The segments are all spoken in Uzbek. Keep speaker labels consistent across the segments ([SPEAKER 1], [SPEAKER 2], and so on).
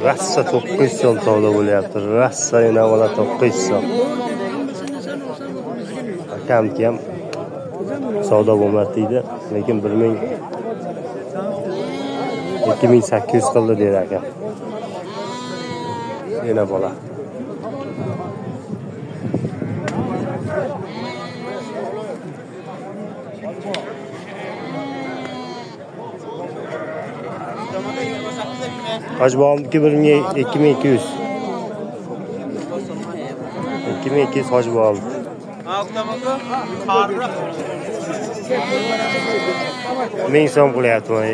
[SPEAKER 1] Rassa 900 so'm savdo bo'lyapti. Rassa yana bola 900 so'm. Akamki ham savdo bo'lmadi deydi, lekin 2800 qildi dedi akam. Yana bola. Hacbağımdaki 2200. 2200 hacbağım. Ming so'm qilyapti mana.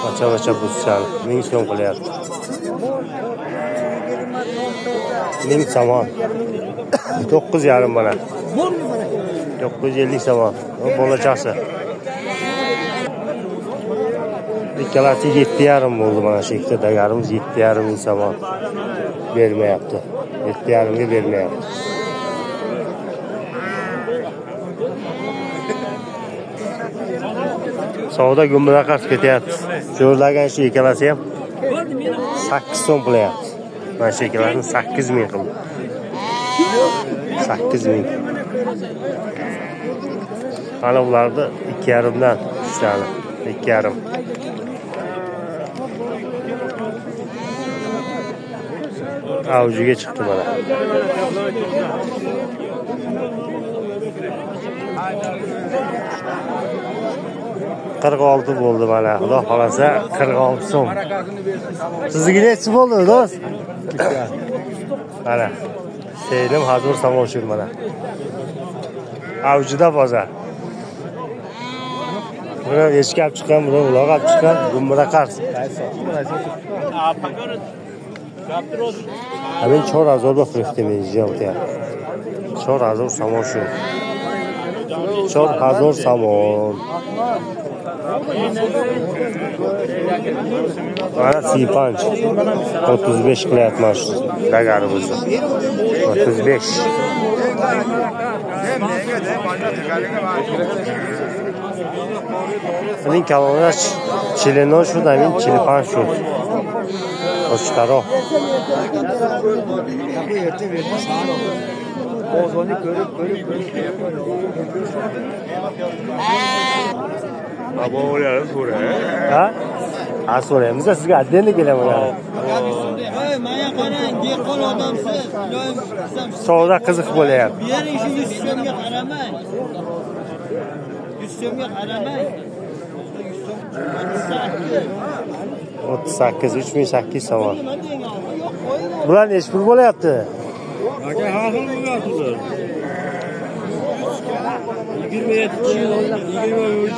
[SPEAKER 1] Acha bussan. Ming so'm qilyapti. Ming somon. 9,5 mana. 950 somon. Bo'lachasi. İkkalasi 7,5 bo'ldi mana shu yerda dagarimiz 7,5 ming somon bermayapti. 7,5 ga bermayapti. Savdo gumra qarz ketyapti. Jo'rlagan shu ikkalasi ham 8 so'm qilyapti. Mana shu ikkalasini 8 ming qildi. 8 ming. Ana ularni 2,5 dan tushadi. 2,5. Avjiga chiqdi mana. $46 bo'ldi mana. Xudo xolasa 46 so'm. Sizga nechi bo'ldi, do'st? Mana. Seydim hazır samoshir mana. Avjida bozor. Buni echkab chiqqan, buni uloqab chiqqan, gumra qarz. Amin 4000 bafrixtim injilda. 4000 samoshir. 4000 samon. Mana sipanch 35 qilyapman shu dagarimizni. 35. Uning kalonach chileno shu da men chilipan shu. Oshkaro. Bozoni ko'rib. Abolar so'ra. Ha? Ha so'raymiz, sizga addenni kelaman. Mana qarang, dehqon odamsiz, iloyim qilsam. Savdo qiziq bo'layapti. Bering shu 100 so'mga qaramang. 100 so'mga qaramang. 38 3800 so'm. Bular necha pul bo'layapti? Aka, ha xil bo'lyapti. 27, 23,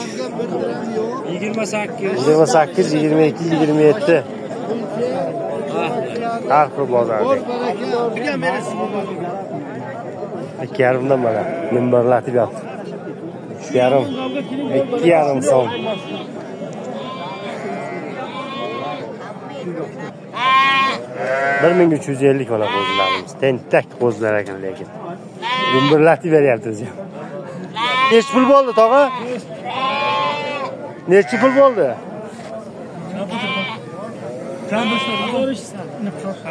[SPEAKER 1] 28, 22, 27. Har xil bozorda. 2,5 dan mana minbarlatib yotdi. 2,5 so'm. $1350 mana qo'zlarimiz. Tentak qo'zlar ekan lekin. Minbarlatib beryapti o'zi. Necha pul bo'ldi, tog'a? Necha pul bo'ldi?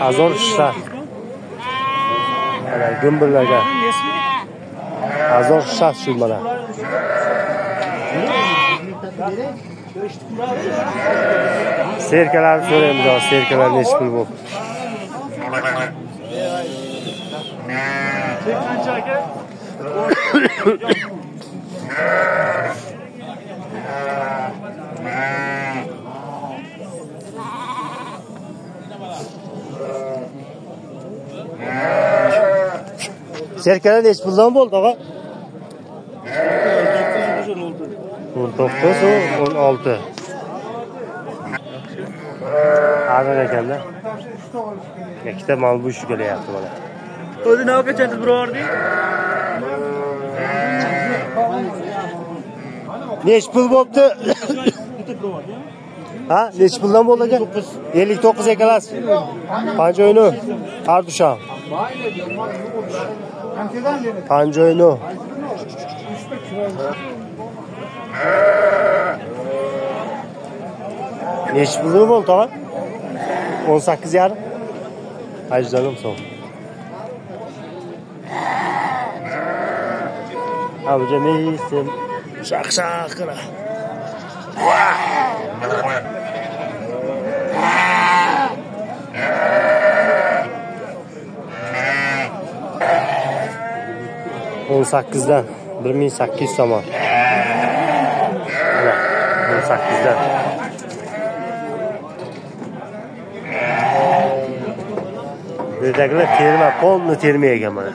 [SPEAKER 1] Azor shtat. Mana gumburlarga. Azor shtat shu mana. Serkalarni so'raymiz, serkalar necha pul bo'ldi? Qancha aka? Serkalar necha puldan bo'ldi, tog'a? 19 16. Arzon ekanda. Ikkita malbush kelyapti mana. O'zi nima qancha biroding? Necha pul bo'pti? Ha, necha puldan bo'ldi aka? 59 ekalasi. Panjoyno, Ardushan. Panjoyno.
[SPEAKER 2] Nechi pulga bo'ldi tog'a? 18,5. Ajdanim so'm. Abi cemiysin. Şak qila. On sakkizdan 1800 so'm. Mana 18dan. Buradagilar terma, polni terma ekan mana.